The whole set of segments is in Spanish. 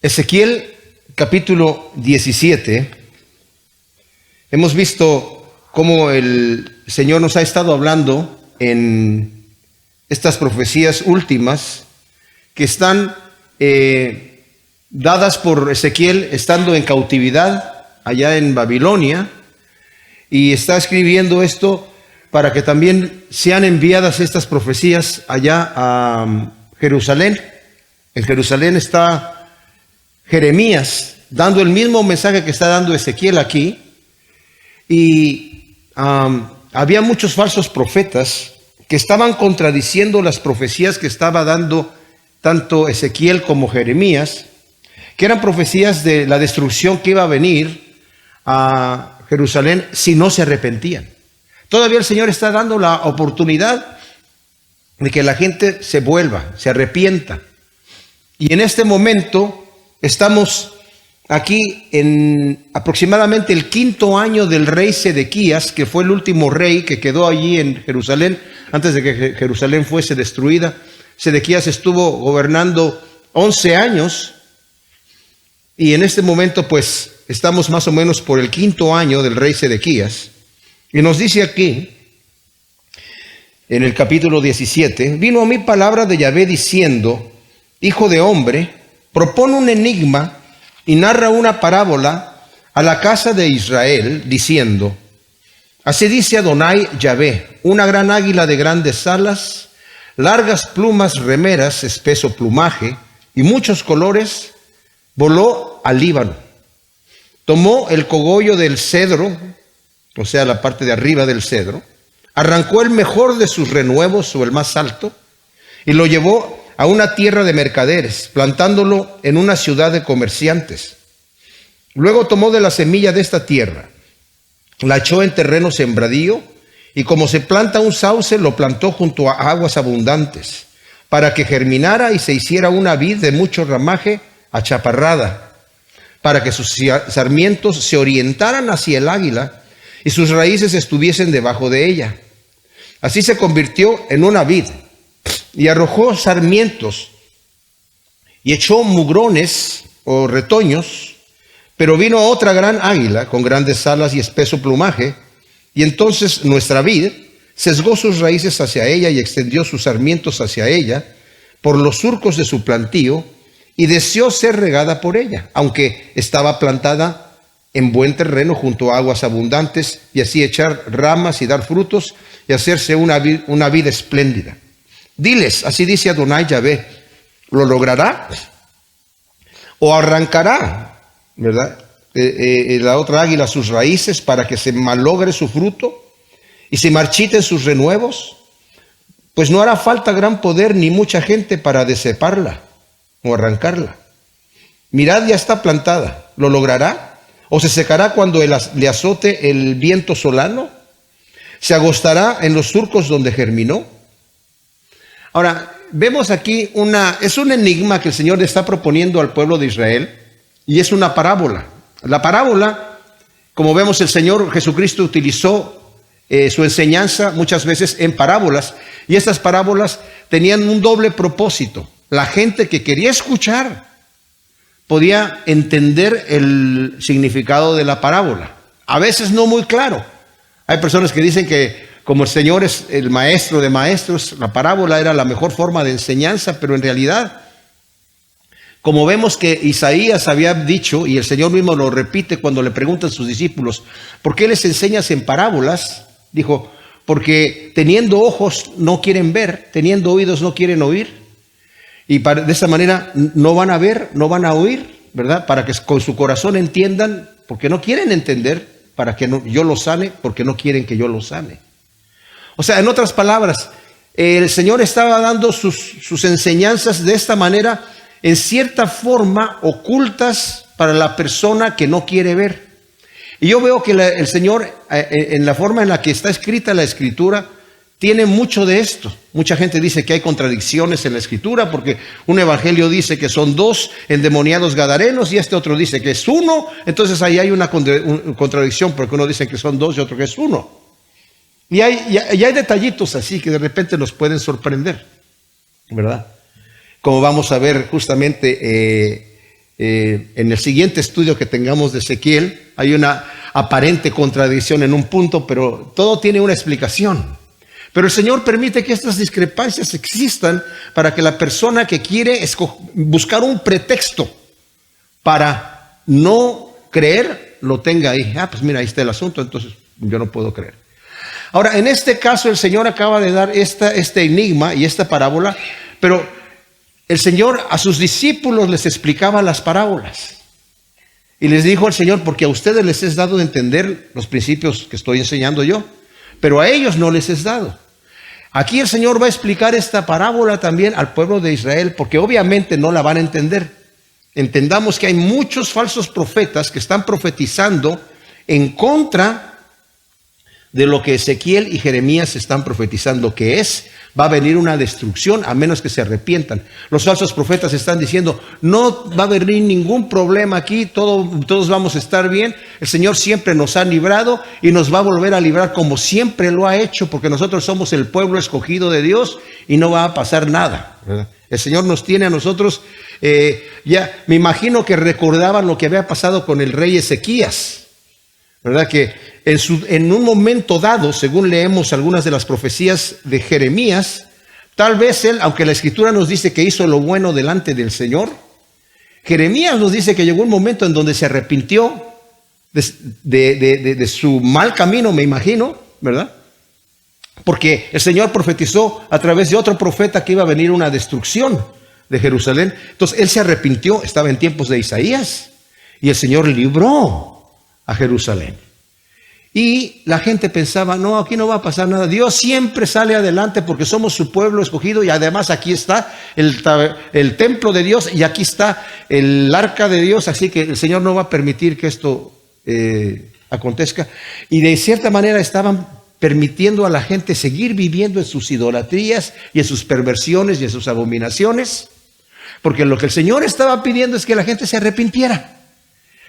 Ezequiel capítulo 17, hemos visto cómo el Señor nos ha estado hablando en estas profecías últimas que están dadas por Ezequiel estando en cautividad allá en Babilonia, y está escribiendo esto para que también sean enviadas estas profecías allá a Jerusalén. En Jerusalén está Jeremías dando el mismo mensaje que está dando Ezequiel aquí, y había muchos falsos profetas que estaban contradiciendo las profecías que estaba dando tanto Ezequiel como Jeremías, que eran profecías de la destrucción que iba a venir a Jerusalén si no se arrepentían. Todavía el Señor está dando la oportunidad de que la gente se vuelva, se arrepienta. Y en este momento estamos aquí en aproximadamente el 5º año del rey Sedequías, que fue el último rey que quedó allí en Jerusalén antes de que Jerusalén fuese destruida. Sedequías estuvo gobernando 11 años y en este momento pues estamos más o menos por el 5º año del rey Sedequías. Y nos dice aquí, en el capítulo 17, vino a mí palabra de Yahvé diciendo: Hijo de hombre, propone un enigma y narra una parábola a la casa de Israel, diciendo: Así dice Adonai Yahvé, una gran águila de grandes alas, largas plumas remeras, espeso plumaje y muchos colores, voló al Líbano. Tomó el cogollo del cedro, o sea, la parte de arriba del cedro, arrancó el mejor de sus renuevos o el más alto y lo llevó a una tierra de mercaderes, plantándolo en una ciudad de comerciantes. Luego tomó de la semilla de esta tierra, la echó en terreno sembradío, y como se planta un sauce, lo plantó junto a aguas abundantes, para que germinara y se hiciera una vid de mucho ramaje achaparrada, para que sus sarmientos se orientaran hacia el águila y sus raíces estuviesen debajo de ella. Así se convirtió en una vid, y arrojó sarmientos y echó mugrones o retoños, pero vino otra gran águila con grandes alas y espeso plumaje, y entonces nuestra vid sesgó sus raíces hacia ella y extendió sus sarmientos hacia ella por los surcos de su plantío, y deseó ser regada por ella, aunque estaba plantada en buen terreno junto a aguas abundantes, y así echar ramas y dar frutos y hacerse una vid espléndida. Diles, así dice Adonai Yahvé, ¿lo logrará? ¿O arrancará, verdad, la otra águila sus raíces para que se malogre su fruto y se marchiten sus renuevos? Pues no hará falta gran poder ni mucha gente para deceparla o arrancarla. Mirad, ya está plantada, ¿lo logrará? ¿O se secará cuando le azote el viento solano? ¿Se agostará en los surcos donde germinó? Ahora, vemos aquí es un enigma que el Señor le está proponiendo al pueblo de Israel, y es una parábola. La parábola, como vemos, el Señor Jesucristo utilizó su enseñanza muchas veces en parábolas, y estas parábolas tenían un doble propósito. La gente que quería escuchar podía entender el significado de la parábola, a veces no muy claro. Hay personas que dicen que como el Señor es el maestro de maestros, la parábola era la mejor forma de enseñanza, pero en realidad, como vemos que Isaías había dicho, y el Señor mismo lo repite cuando le preguntan a sus discípulos, ¿por qué les enseñas en parábolas? Dijo, porque teniendo ojos no quieren ver, teniendo oídos no quieren oír, y de esta manera no van a ver, no van a oír, ¿verdad? Para que con su corazón entiendan, porque no quieren entender, para que yo los sane, porque no quieren que yo los sane. O sea, en otras palabras, el Señor estaba dando sus enseñanzas de esta manera, en cierta forma ocultas para la persona que no quiere ver. Y yo veo que el Señor, en la forma en la que está escrita la Escritura, tiene mucho de esto. Mucha gente dice que hay contradicciones en la Escritura, porque un evangelio dice que son 2 endemoniados gadarenos y este otro dice que es 1. Entonces ahí hay una contradicción, porque uno dice que son 2 y otro que es 1. Y hay detallitos así que de repente nos pueden sorprender, ¿verdad? Como vamos a ver justamente en el siguiente estudio que tengamos de Ezequiel, hay una aparente contradicción en un punto, pero todo tiene una explicación. Pero el Señor permite que estas discrepancias existan para que la persona que quiere buscar un pretexto para no creer, lo tenga ahí. Pues mira, ahí está el asunto, entonces yo no puedo creer. Ahora, en este caso, el Señor acaba de dar este enigma y esta parábola, pero el Señor a sus discípulos les explicaba las parábolas. Y les dijo al Señor, porque a ustedes les es dado de entender los principios que estoy enseñando yo, pero a ellos no les es dado. Aquí el Señor va a explicar esta parábola también al pueblo de Israel, porque obviamente no la van a entender. Entendamos que hay muchos falsos profetas que están profetizando en contra de lo que Ezequiel y Jeremías están profetizando, que va a venir una destrucción a menos que se arrepientan. Los falsos profetas están diciendo, no va a venir ningún problema aquí, todos vamos a estar bien, el Señor siempre nos ha librado y nos va a volver a librar como siempre lo ha hecho, porque nosotros somos el pueblo escogido de Dios y no va a pasar nada, ¿verdad? El Señor nos tiene a nosotros, ya me imagino que recordaban lo que había pasado con el rey Ezequías, ¿verdad? Que en un momento dado, según leemos algunas de las profecías de Jeremías, tal vez él, aunque la Escritura nos dice que hizo lo bueno delante del Señor, Jeremías nos dice que llegó un momento en donde se arrepintió de su mal camino, me imagino, ¿verdad? Porque el Señor profetizó a través de otro profeta que iba a venir una destrucción de Jerusalén. Entonces él se arrepintió, estaba en tiempos de Isaías, y el Señor libró a Jerusalén. Y la gente pensaba, no, aquí no va a pasar nada. Dios siempre sale adelante porque somos su pueblo escogido y además aquí está el templo de Dios y aquí está el arca de Dios, así que el Señor no va a permitir que esto acontezca. Y de cierta manera estaban permitiendo a la gente seguir viviendo en sus idolatrías y en sus perversiones y en sus abominaciones, porque lo que el Señor estaba pidiendo es que la gente se arrepintiera,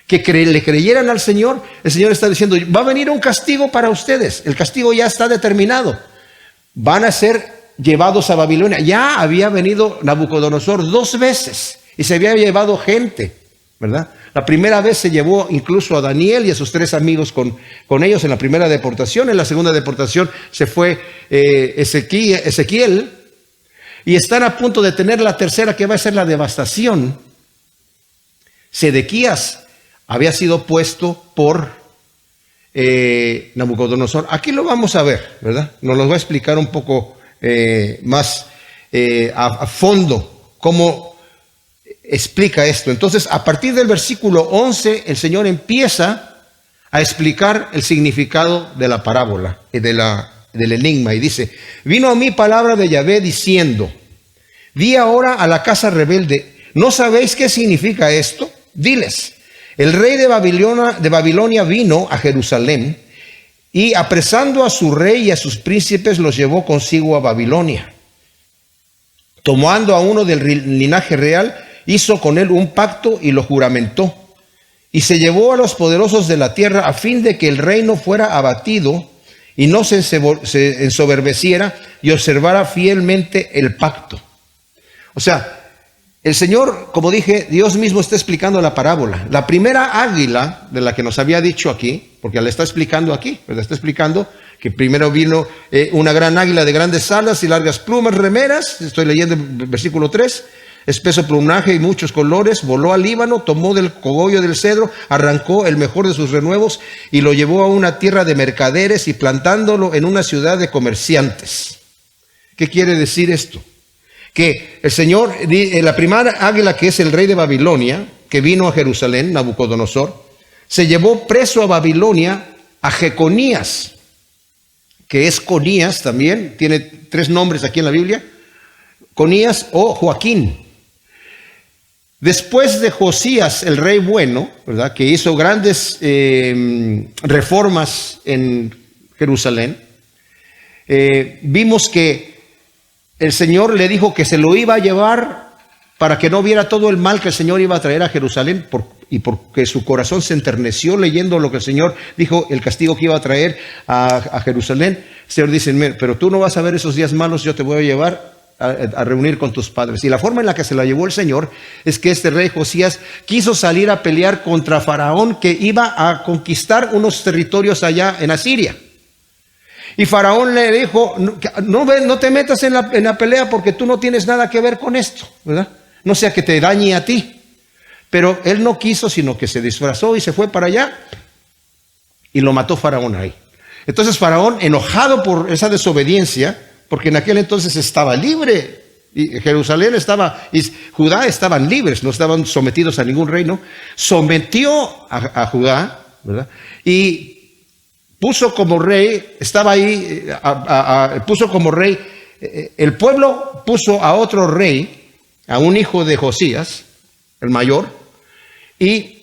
que le creyeran al Señor. El Señor está diciendo, va a venir un castigo para ustedes, el castigo ya está determinado, van a ser llevados a Babilonia. Ya había venido Nabucodonosor 2 veces y se había llevado gente, ¿verdad? La primera vez se llevó incluso a Daniel y a sus 3 amigos con ellos en la primera deportación. En la segunda deportación se fue Ezequiel, y están a punto de tener la tercera, que va a ser la devastación. Sedequías había sido puesto por Nabucodonosor. Aquí lo vamos a ver, ¿verdad? Nos lo va a explicar un poco más a fondo cómo explica esto. Entonces, a partir del versículo 11, el Señor empieza a explicar el significado de la parábola y del enigma. Y dice, vino a mí palabra de Yahvé diciendo, di ahora a la casa rebelde, ¿no sabéis qué significa esto? Diles, el rey de Babilonia vino a Jerusalén y apresando a su rey y a sus príncipes los llevó consigo a Babilonia. Tomando a uno del linaje real, hizo con él un pacto y lo juramentó. Y se llevó a los poderosos de la tierra a fin de que el reino fuera abatido y no se ensoberbeciera y observara fielmente el pacto. O sea, el Señor, como dije, Dios mismo está explicando la parábola. La primera águila de la que nos había dicho aquí, porque le está explicando aquí, ¿verdad? Está explicando que primero vino una gran águila de grandes alas y largas plumas remeras. Estoy leyendo el versículo 3. Espeso plumaje y muchos colores, voló al Líbano, tomó del cogollo del cedro, arrancó el mejor de sus renuevos y lo llevó a una tierra de mercaderes y plantándolo en una ciudad de comerciantes. ¿Qué quiere decir esto? Que el Señor, la primera águila, que es el rey de Babilonia, que vino a Jerusalén, Nabucodonosor, se llevó preso a Babilonia a Jeconías, que es Conías también, tiene 3 nombres aquí en la Biblia, Conías o Joaquín. Después de Josías, el rey bueno, ¿verdad?, que hizo grandes reformas en Jerusalén, vimos que el Señor le dijo que se lo iba a llevar para que no viera todo el mal que el Señor iba a traer a Jerusalén, y porque su corazón se enterneció leyendo lo que el Señor dijo, el castigo que iba a traer a Jerusalén. El Señor dice, pero tú no vas a ver esos días malos, yo te voy a llevar a reunir con tus padres. Y la forma en la que se la llevó el Señor es que este rey Josías quiso salir a pelear contra Faraón, que iba a conquistar unos territorios allá en Asiria. Y Faraón le dijo, no te metas en la pelea porque tú no tienes nada que ver con esto, ¿verdad? No sea que te dañe a ti. Pero él no quiso, sino que se disfrazó y se fue para allá y lo mató Faraón ahí. Entonces Faraón, enojado por esa desobediencia, porque en aquel entonces estaba libre, y Jerusalén y Judá estaban libres, no estaban sometidos a ningún reino, sometió a Judá, ¿verdad? Y puso como rey, estaba ahí, puso como rey, el pueblo puso a otro rey, a un hijo de Josías, el mayor, y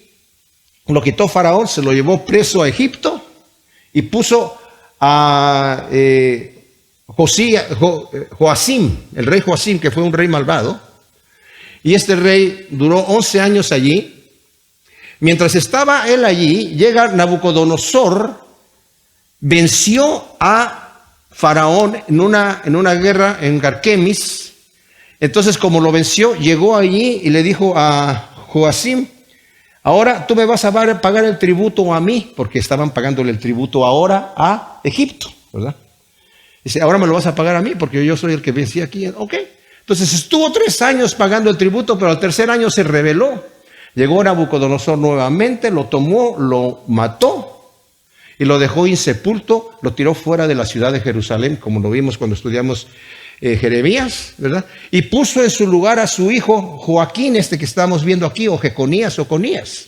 lo quitó Faraón, se lo llevó preso a Egipto y puso a Joacim, el rey Joacim, que fue un rey malvado. Y este rey duró 11 años allí. Mientras estaba él allí, llega Nabucodonosor, venció a Faraón en una guerra en Carquemis. Entonces, como lo venció, llegó allí y le dijo a Joacim, ahora tú me vas a pagar el tributo a mí, porque estaban pagándole el tributo ahora a Egipto, ¿verdad? Dice, ahora me lo vas a pagar a mí, porque yo soy el que vencí aquí. Ok. Entonces estuvo 3 años pagando el tributo, pero al tercer año se rebeló. Llegó Nabucodonosor nuevamente, lo tomó, lo mató y lo dejó insepulto, lo tiró fuera de la ciudad de Jerusalén, como lo vimos cuando estudiamos Jeremías, ¿verdad? Y puso en su lugar a su hijo Joaquín, este que estamos viendo aquí, o Jeconías o Conías.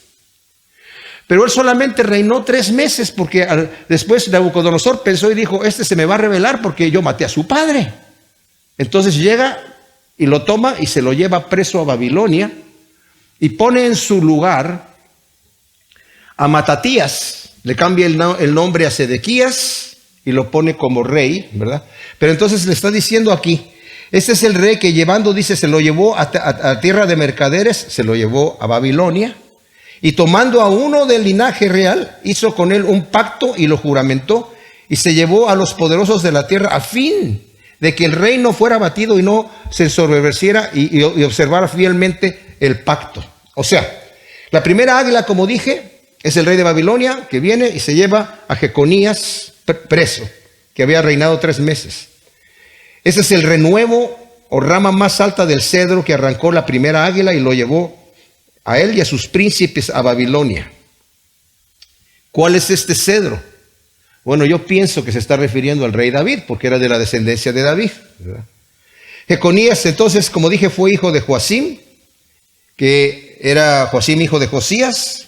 Pero él solamente reinó 3 meses, porque después Nabucodonosor pensó y dijo, este se me va a rebelar porque yo maté a su padre. Entonces llega y lo toma y se lo lleva preso a Babilonia y pone en su lugar a Matatías, le cambia el nombre a Sedequías y lo pone como rey, ¿verdad? Pero entonces le está diciendo aquí, este es el rey que llevando, dice, se lo llevó a tierra de mercaderes, se lo llevó a Babilonia, y tomando a uno del linaje real, hizo con él un pacto y lo juramentó, y se llevó a los poderosos de la tierra a fin de que el rey no fuera abatido y no se ensoberbeciera y observara fielmente el pacto. O sea, la primera águila, como dije, es el rey de Babilonia que viene y se lleva a Jeconías preso, que había reinado 3 meses. Ese es el renuevo o rama más alta del cedro que arrancó la primera águila y lo llevó a él y a sus príncipes a Babilonia. ¿Cuál es este cedro? Bueno, yo pienso que se está refiriendo al rey David, porque era de la descendencia de David, ¿verdad? Jeconías, entonces, como dije, fue hijo de Joacim, que era Joacim hijo de Josías,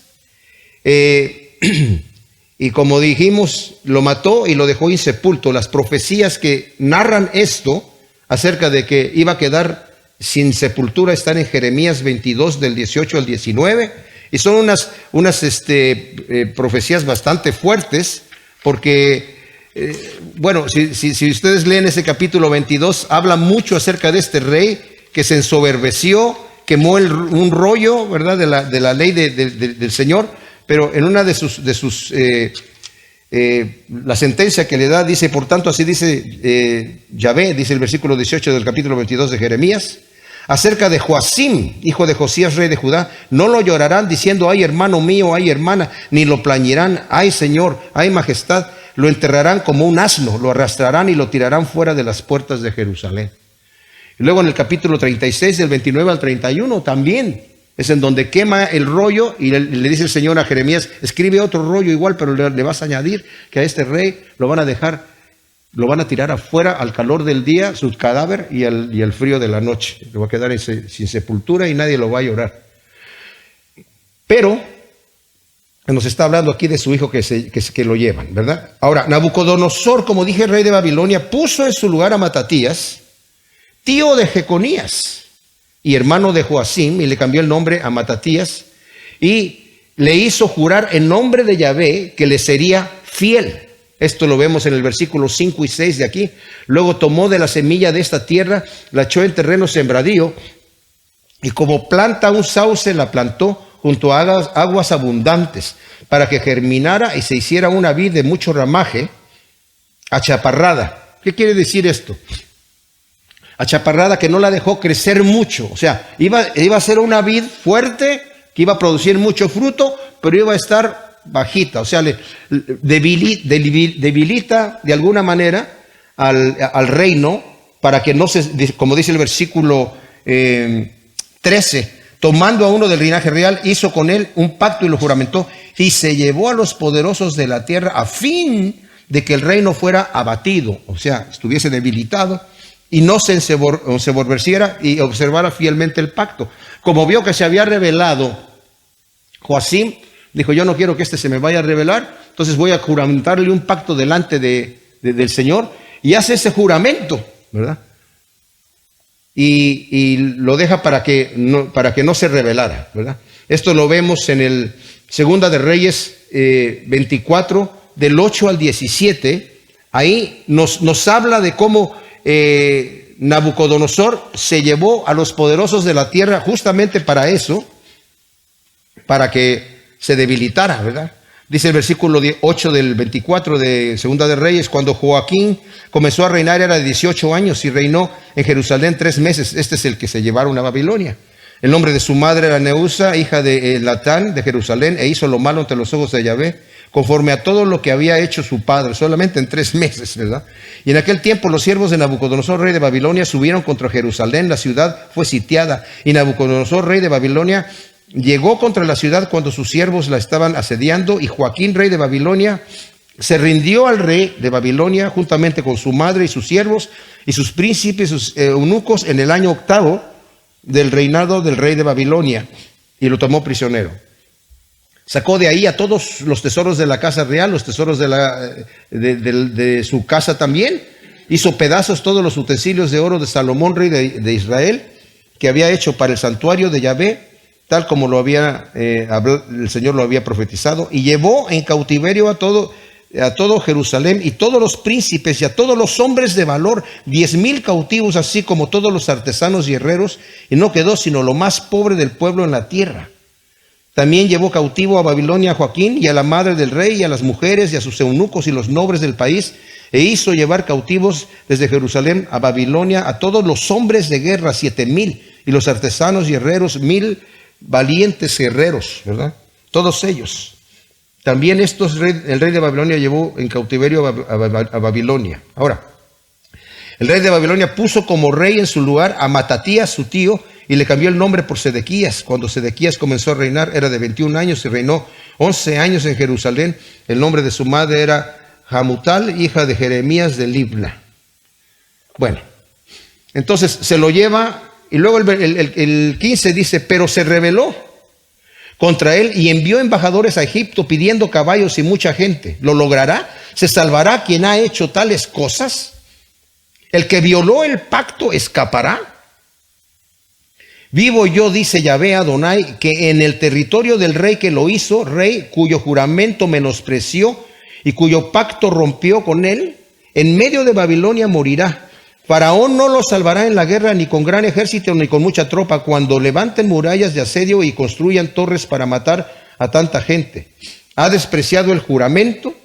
y como dijimos, lo mató y lo dejó insepulto. Las profecías que narran esto acerca de que iba a quedar sin sepultura están en Jeremías 22 del 18 al 19 y son unas profecías bastante fuertes porque, bueno, si ustedes leen ese capítulo 22, habla mucho acerca de este rey que se ensoberbeció, quemó un rollo, ¿verdad?, de la ley del Señor. Pero en una de sus la sentencia que le da, dice, por tanto, así dice Yahvé, dice el versículo 18 del capítulo 22 de Jeremías, acerca de Joacim, hijo de Josías, rey de Judá, no lo llorarán diciendo, ay hermano mío, ay hermana, ni lo plañirán, ay Señor, ay majestad, lo enterrarán como un asno, lo arrastrarán y lo tirarán fuera de las puertas de Jerusalén. Y luego en el capítulo 36, del 29 al 31, también es en donde quema el rollo y le dice el Señor a Jeremías, escribe otro rollo igual, pero le vas a añadir que a este rey lo van a tirar afuera al calor del día, su cadáver y al frío de la noche. Le va a quedar sin sepultura y nadie lo va a llorar. Pero nos está hablando aquí de su hijo que lo llevan, ¿verdad? Ahora, Nabucodonosor, como dije, rey de Babilonia, puso en su lugar a Matatías, tío de Jeconías y hermano de Joacim, y le cambió el nombre a Matatías, y le hizo jurar en nombre de Yahvé que le sería fiel. Esto lo vemos en el versículo 5 y 6 de aquí. Luego tomó de la semilla de esta tierra, la echó en terreno sembradío, y como planta un sauce la plantó junto a aguas abundantes, para que germinara y se hiciera una vid de mucho ramaje, achaparrada. ¿Qué quiere decir esto? achaparrada que no la dejó crecer mucho. O sea, iba a ser una vid fuerte que iba a producir mucho fruto, pero iba a estar bajita. O sea, debilita de alguna manera al reino para que no se, como dice el versículo 13, tomando a uno del linaje real, hizo con él un pacto y lo juramentó, y se llevó a los poderosos de la tierra a fin de que el reino fuera abatido, o sea, estuviese debilitado, y no se ensoberbeciera y observara fielmente el pacto. Como vio que se había revelado Joacim, dijo, yo no quiero que este se me vaya a revelar, entonces voy a juramentarle un pacto delante del Señor, y hace ese juramento, ¿verdad? Y lo deja para que no se revelara, ¿verdad? Esto lo vemos en el Segunda de Reyes 24, del 8 al 17. Ahí nos habla de cómo Nabucodonosor se llevó a los poderosos de la tierra justamente para eso, para que se debilitara, ¿verdad? Dice el versículo 8 del 24 de Segunda de Reyes, cuando Joaquín comenzó a reinar era de 18 años y reinó en Jerusalén 3 meses. Este es el que se llevaron a Babilonia. El nombre de su madre era Neusa, hija de Latán de Jerusalén, e hizo lo malo ante los ojos de Yahvé, conforme a todo lo que había hecho su padre, solamente en 3 meses, ¿verdad? Y en aquel tiempo los siervos de Nabucodonosor, rey de Babilonia, subieron contra Jerusalén. La ciudad fue sitiada, y Nabucodonosor, rey de Babilonia, llegó contra la ciudad cuando sus siervos la estaban asediando, y Joaquín, rey de Babilonia, se rindió al rey de Babilonia juntamente con su madre y sus siervos y sus príncipes y sus eunucos en el año 8 del reinado del rey de Babilonia, y lo tomó prisionero. Sacó de ahí a todos los tesoros de la casa real, los tesoros de su casa también. Hizo pedazos todos los utensilios de oro de Salomón, rey de Israel, que había hecho para el santuario de Yahvé, tal como el Señor lo había profetizado, y llevó en cautiverio a todo Jerusalén y todos los príncipes y a todos los hombres de valor, 10,000 cautivos, así como todos los artesanos y herreros, y no quedó sino lo más pobre del pueblo en la tierra. También llevó cautivo a Babilonia a Joaquín y a la madre del rey y a las mujeres y a sus eunucos y los nobles del país, e hizo llevar cautivos desde Jerusalén a Babilonia a todos los hombres de guerra, 7,000, y los artesanos y herreros, 1,000 valientes guerreros, ¿verdad? Todos ellos. También el rey de Babilonia llevó en cautiverio a Babilonia. Ahora, el rey de Babilonia puso como rey en su lugar a Matatías, su tío, y le cambió el nombre por Sedequías. Cuando Sedequías comenzó a reinar, era de 21 años y reinó 11 años en Jerusalén. El nombre de su madre era Hamutal, hija de Jeremías de Libna. Bueno, entonces se lo lleva, y luego el 15 dice, pero se rebeló contra él y envió embajadores a Egipto pidiendo caballos y mucha gente. ¿Lo logrará? ¿Se salvará quien ha hecho tales cosas? ¿El que violó el pacto escapará? Vivo yo, dice Yahvé Adonai, que en el territorio del rey que lo hizo, rey cuyo juramento menospreció y cuyo pacto rompió con él, en medio de Babilonia morirá. Faraón no lo salvará en la guerra, ni con gran ejército, ni con mucha tropa, cuando levanten murallas de asedio y construyan torres para matar a tanta gente. Ha despreciado el juramento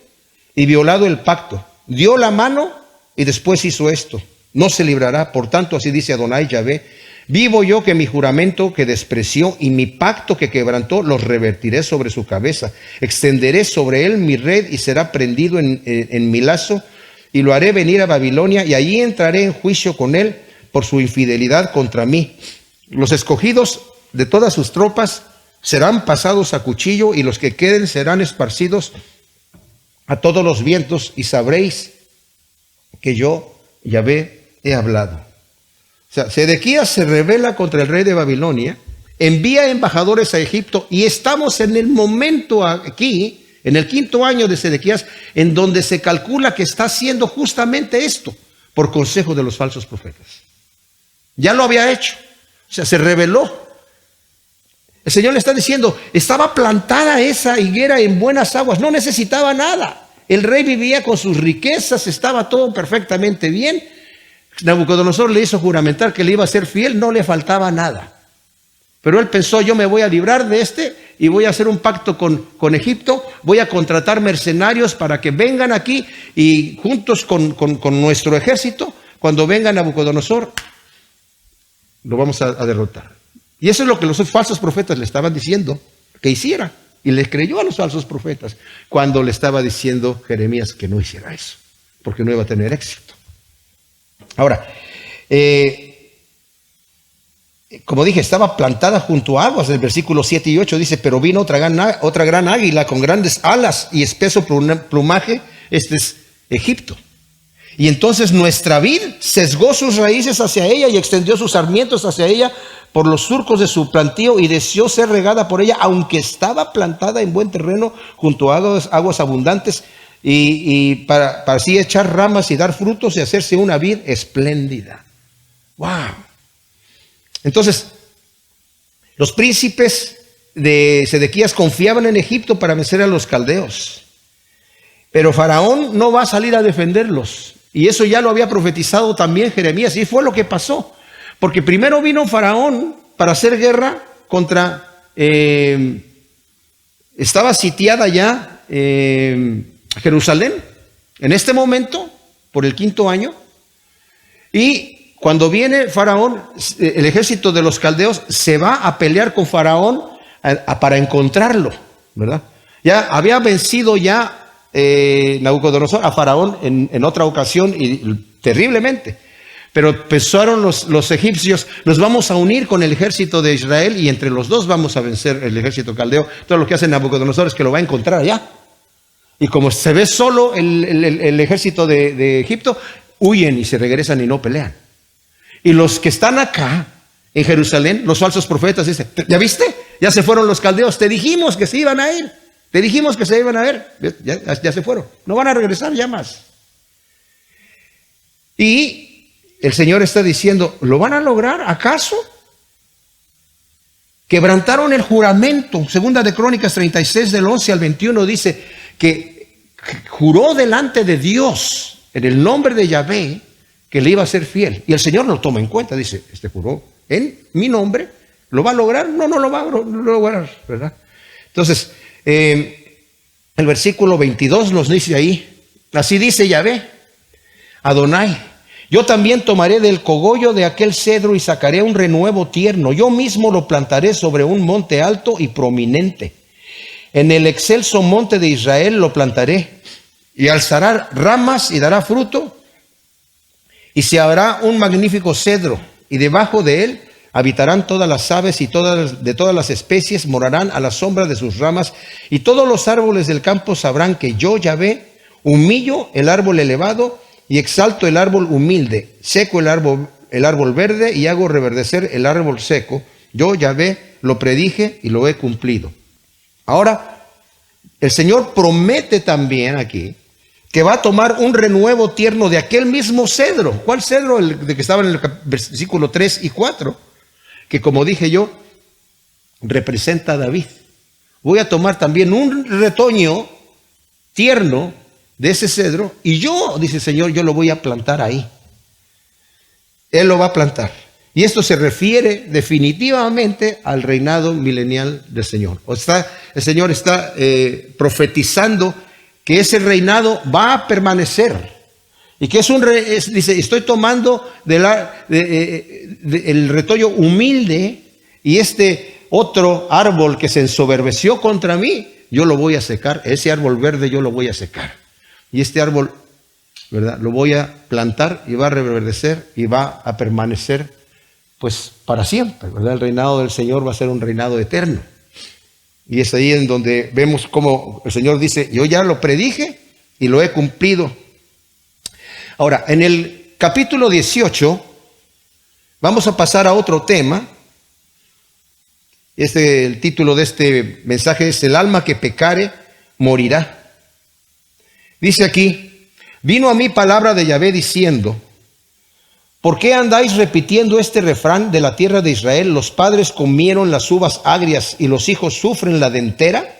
y violado el pacto. Dio la mano y después hizo esto. No se librará. Por tanto, así dice Adonai Yahvé, vivo yo que mi juramento que despreció y mi pacto que quebrantó, los revertiré sobre su cabeza. Extenderé sobre él mi red y será prendido en mi lazo, y lo haré venir a Babilonia, y allí entraré en juicio con él por su infidelidad contra mí. Los escogidos de todas sus tropas serán pasados a cuchillo, y los que queden serán esparcidos a todos los vientos, y sabréis que yo, Yahvé, he hablado. O sea, Sedequías se rebela contra el rey de Babilonia, envía embajadores a Egipto, y estamos en el momento aquí, en el 5º año de Sedequías, en donde se calcula que está haciendo justamente esto, por consejo de los falsos profetas. Ya lo había hecho, o sea, se rebeló. El Señor le está diciendo, estaba plantada esa higuera en buenas aguas, no necesitaba nada. El rey vivía con sus riquezas, estaba todo perfectamente bien. Nabucodonosor le hizo juramentar que le iba a ser fiel, no le faltaba nada. Pero él pensó, yo me voy a librar de y voy a hacer un pacto con Egipto, voy a contratar mercenarios para que vengan aquí, y juntos con nuestro ejército, cuando venga Nabucodonosor, lo vamos a derrotar. Y eso es lo que los falsos profetas le estaban diciendo que hiciera. Y le creyó a los falsos profetas cuando le estaba diciendo Jeremías que no hiciera eso, porque no iba a tener éxito. Ahora, como dije, estaba plantada junto a aguas. En el versículo 7 y 8 dice, pero vino otra gran águila con grandes alas y espeso plumaje. Este es Egipto. Y entonces nuestra vid sesgó sus raíces hacia ella y extendió sus sarmientos hacia ella por los surcos de su plantío y deseó ser regada por ella, aunque estaba plantada en buen terreno junto a aguas abundantes, y para así echar ramas y dar frutos y hacerse una vid espléndida. ¡Wow! Entonces, los príncipes de Sedequías confiaban en Egipto para vencer a los caldeos. Pero Faraón no va a salir a defenderlos. Y eso ya lo había profetizado también Jeremías. Y fue lo que pasó. Porque primero vino Faraón para hacer guerra contra... estaba sitiada ya Jerusalén en este momento, por el 5.º año. Y cuando viene Faraón, el ejército de los caldeos se va a pelear con Faraón para encontrarlo, ¿verdad? Ya había vencido ya Nabucodonosor a Faraón en otra ocasión y terriblemente. Pero pensaron los egipcios, nos vamos a unir con el ejército de Israel y entre los dos vamos a vencer el ejército caldeo. Todo lo que hace Nabucodonosor es que lo va a encontrar allá. Y como se ve solo el ejército de Egipto, huyen y se regresan y no pelean. Y los que están acá en Jerusalén, los falsos profetas dicen, ¿ya viste? Ya se fueron los caldeos, te dijimos que se iban a ir. Te dijimos que se iban a ir, ya se fueron, no van a regresar ya más. Y el Señor está diciendo, ¿lo van a lograr acaso? Quebrantaron el juramento. Segunda de Crónicas 36 del 11 al 21 dice que juró delante de Dios en el nombre de Yahvé que le iba a ser fiel. Y el Señor lo toma en cuenta, dice, juró en mi nombre, ¿lo va a lograr? No lo va a lograr, ¿verdad? Entonces, el versículo 22 nos dice ahí, así dice Yahvé, Adonai, yo también tomaré del cogollo de aquel cedro y sacaré un renuevo tierno, yo mismo lo plantaré sobre un monte alto y prominente. En el excelso monte de Israel lo plantaré y alzará ramas y dará fruto y se hará un magnífico cedro y debajo de él habitarán todas las aves y de todas las especies morarán a la sombra de sus ramas y todos los árboles del campo sabrán que yo, Yahvé, humillo el árbol elevado y exalto el árbol humilde, seco el árbol verde y hago reverdecer el árbol seco. Yo, Yahvé, lo predije y lo he cumplido. Ahora, el Señor promete también aquí que va a tomar un renuevo tierno de aquel mismo cedro. ¿Cuál cedro? El de que estaba en el versículo 3 y 4. Que como dije yo, representa a David. Voy a tomar también un retoño tierno de ese cedro y yo, dice el Señor, yo lo voy a plantar ahí. Él lo va a plantar. Y esto se refiere definitivamente al reinado milenial del Señor. El Señor está profetizando que ese reinado va a permanecer. Y que dice, estoy tomando el retoño humilde y este otro árbol que se ensoberbeció contra mí, yo lo voy a secar. Ese árbol verde yo lo voy a secar. Y este árbol, ¿verdad?, lo voy a plantar y va a reverdecer y va a permanecer pues para siempre, ¿verdad? El reinado del Señor va a ser un reinado eterno. Y es ahí en donde vemos cómo el Señor dice, yo ya lo predije y lo he cumplido. Ahora, en el capítulo 18, vamos a pasar a otro tema. El título de este mensaje es El alma que pecare, morirá. Dice aquí, vino a mí palabra de Yahvé diciendo, ¿por qué andáis repitiendo este refrán de la tierra de Israel? Los padres comieron las uvas agrias y los hijos sufren la dentera.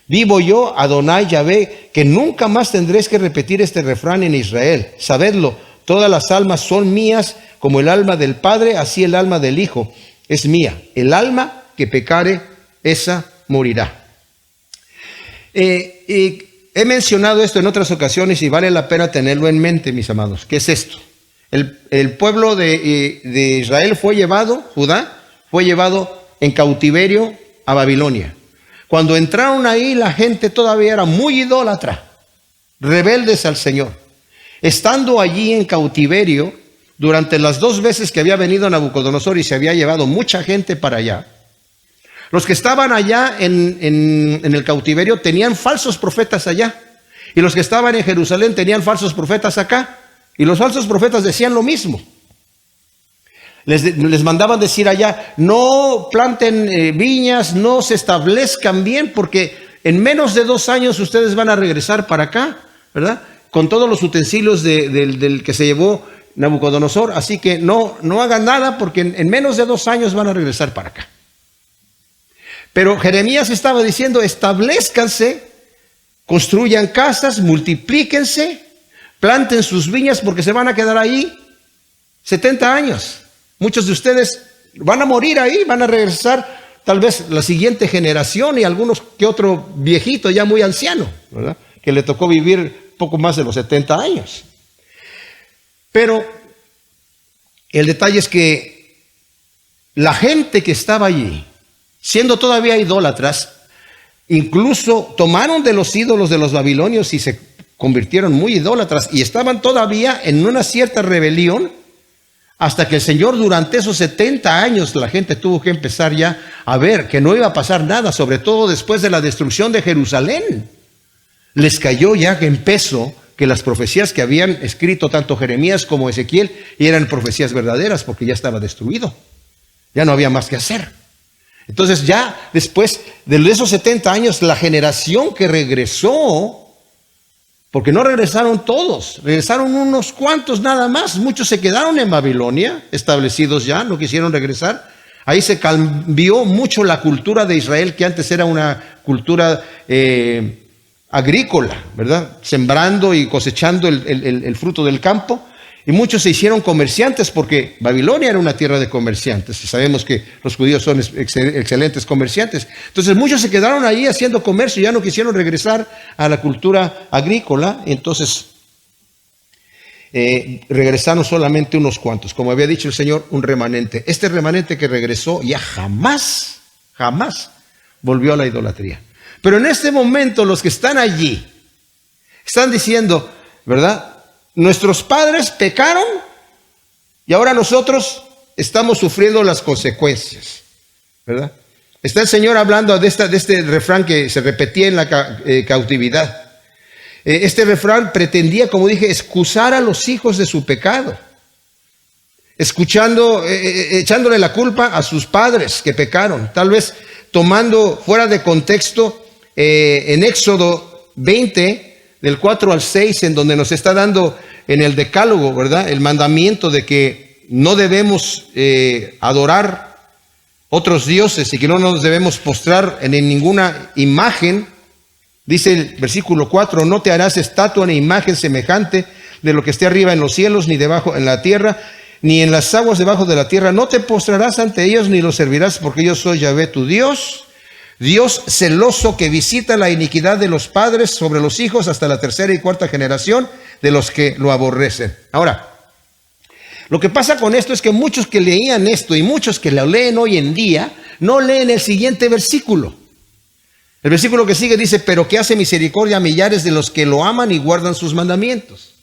Vivo yo, Adonai Yahvé, que nunca más tendréis que repetir este refrán en Israel. Sabedlo, todas las almas son mías, como el alma del Padre, así el alma del Hijo es mía. El alma que pecare, esa morirá. He mencionado esto en otras ocasiones y vale la pena tenerlo en mente, mis amados. ¿Qué es esto? El pueblo de Israel fue llevado, Judá, fue llevado en cautiverio a Babilonia. Cuando entraron ahí, la gente todavía era muy idólatra, rebeldes al Señor. Estando allí en cautiverio, durante las 2 veces que había venido Nabucodonosor y se había llevado mucha gente para allá, los que estaban allá en el cautiverio tenían falsos profetas allá. Y los que estaban en Jerusalén tenían falsos profetas acá. Y los falsos profetas decían lo mismo. Les mandaban decir allá, no planten viñas, no se establezcan bien, porque en menos de 2 años ustedes van a regresar para acá, ¿verdad? Con todos los utensilios del que se llevó Nabucodonosor. Así que no hagan nada, porque en menos de 2 años van a regresar para acá. Pero Jeremías estaba diciendo, establezcanse, construyan casas, multiplíquense, planten sus viñas, porque se van a quedar ahí 70 años. Muchos de ustedes van a morir ahí, van a regresar tal vez la siguiente generación y algunos que otro viejito ya muy anciano, ¿verdad? Que le tocó vivir poco más de los 70 años. Pero el detalle es que la gente que estaba allí, siendo todavía idólatras, incluso tomaron de los ídolos de los babilonios y se convirtieron muy idólatras y estaban todavía en una cierta rebelión, hasta que el Señor durante esos 70 años la gente tuvo que empezar ya a ver que no iba a pasar nada, sobre todo después de la destrucción de Jerusalén. Les cayó ya en peso que las profecías que habían escrito tanto Jeremías como Ezequiel eran profecías verdaderas, porque ya estaba destruido. Ya no había más que hacer. Entonces ya después de esos 70 años, la generación que regresó, porque no regresaron todos, regresaron unos cuantos nada más. Muchos se quedaron en Babilonia, establecidos ya, no quisieron regresar. Ahí se cambió mucho la cultura de Israel, que antes era una cultura agrícola, ¿verdad? Sembrando y cosechando el fruto del campo. Y muchos se hicieron comerciantes, porque Babilonia era una tierra de comerciantes. Y sabemos que los judíos son excelentes comerciantes. Entonces muchos se quedaron ahí haciendo comercio, ya no quisieron regresar a la cultura agrícola. Entonces regresaron solamente unos cuantos. Como había dicho el Señor, un remanente. Este remanente que regresó ya jamás volvió a la idolatría. Pero en este momento los que están allí están diciendo, ¿verdad? Nuestros padres pecaron y ahora nosotros estamos sufriendo las consecuencias, ¿verdad? Está el Señor hablando de este refrán que se repetía en la cautividad. Este refrán pretendía, como dije, excusar a los hijos de su pecado, echándole la culpa a sus padres que pecaron, tal vez tomando fuera de contexto en Éxodo 20, del 4 al 6, en donde nos está dando en el decálogo, ¿verdad?, el mandamiento de que no debemos adorar otros dioses y que no nos debemos postrar en ninguna imagen. Dice el versículo 4, no te harás estatua ni imagen semejante de lo que esté arriba en los cielos, ni debajo en la tierra, ni en las aguas debajo de la tierra. No te postrarás ante ellos ni los servirás, porque yo soy Yahvé tu Dios, Dios celoso que visita la iniquidad de los padres sobre los hijos hasta la 3ª y 4ª generación de los que lo aborrecen. Ahora, lo que pasa con esto es que muchos que leían esto y muchos que lo leen hoy en día, no leen el siguiente versículo. El versículo que sigue dice, pero que hace misericordia a millares de los que lo aman y guardan sus mandamientos.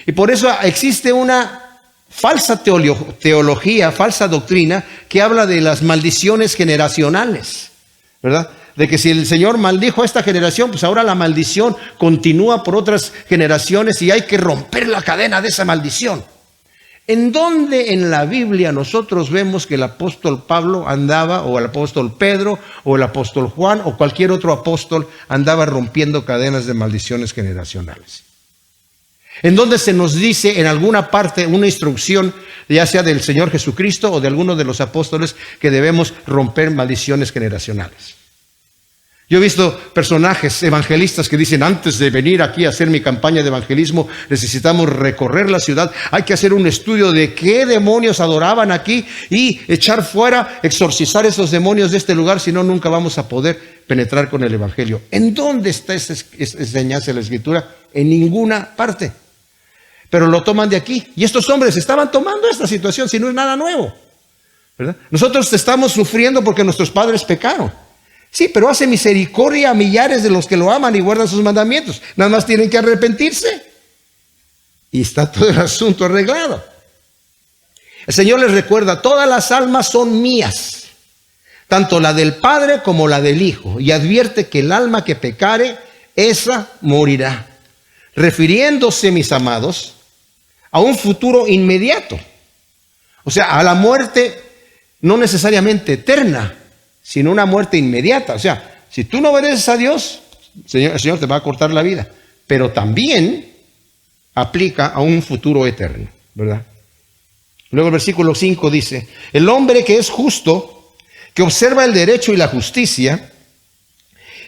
Y por eso existe una falsa teología, falsa doctrina, que habla de las maldiciones generacionales, ¿verdad? De que si el Señor maldijo a esta generación, pues ahora la maldición continúa por otras generaciones y hay que romper la cadena de esa maldición. ¿En dónde en la Biblia nosotros vemos que el apóstol Pablo andaba, o el apóstol Pedro, o el apóstol Juan, o cualquier otro apóstol andaba rompiendo cadenas de maldiciones generacionales? ¿En dónde se nos dice en alguna parte una instrucción, ya sea del Señor Jesucristo o de alguno de los apóstoles, que debemos romper maldiciones generacionales? Yo he visto personajes evangelistas que dicen, antes de venir aquí a hacer mi campaña de evangelismo, necesitamos recorrer la ciudad, hay que hacer un estudio de qué demonios adoraban aquí y echar fuera, exorcizar esos demonios de este lugar, si no, nunca vamos a poder penetrar con el evangelio. ¿En dónde está esa enseñanza de la Escritura? En ninguna parte. pero lo toman de aquí. Y estos hombres estaban tomando esta situación, si no es nada nuevo, ¿verdad? Nosotros estamos sufriendo porque nuestros padres pecaron. Sí, pero hace misericordia a millares de los que lo aman y guardan sus mandamientos. Nada más tienen que arrepentirse. Y está todo el asunto arreglado. El Señor les recuerda, todas las almas son mías, tanto la del Padre como la del Hijo. Y advierte que el alma que pecare, esa morirá. Refiriéndose, mis amados, a un futuro inmediato. O sea, a la muerte no necesariamente eterna, sino una muerte inmediata. O sea, si tú no obedeces a Dios, el Señor te va a cortar la vida. Pero también aplica a un futuro eterno, ¿verdad? Luego el versículo 5 dice, el hombre que es justo, que observa el derecho y la justicia,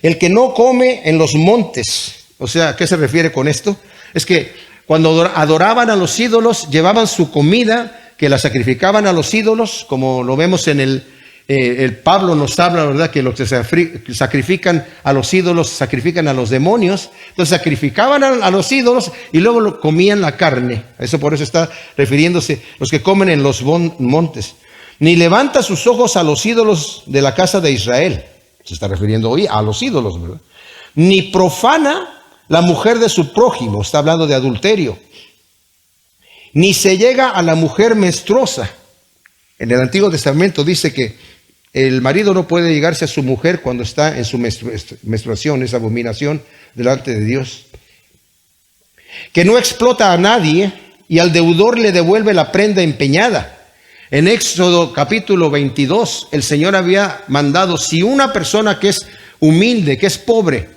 el que no come en los montes. O sea, ¿a qué se refiere con esto? Es que cuando adoraban a los ídolos, llevaban su comida, que la sacrificaban a los ídolos, como lo vemos en el Pablo nos habla, ¿verdad? Que los que sacrifican a los ídolos, sacrifican a los demonios. Entonces sacrificaban a los ídolos y luego comían la carne. Eso por eso está refiriéndose los que comen en los montes. Ni levanta sus ojos a los ídolos de la casa de Israel. Se está refiriendo hoy a los ídolos, ¿verdad? Ni profana la mujer de su prójimo. Está hablando de adulterio. Ni se llega a la mujer menstruosa. En el Antiguo Testamento dice que el marido no puede llegarse a su mujer cuando está en su menstruación, esa abominación delante de Dios. Que no explota a nadie y al deudor le devuelve la prenda empeñada. En Éxodo capítulo 22, el Señor había mandado, si una persona que es humilde, que es pobre,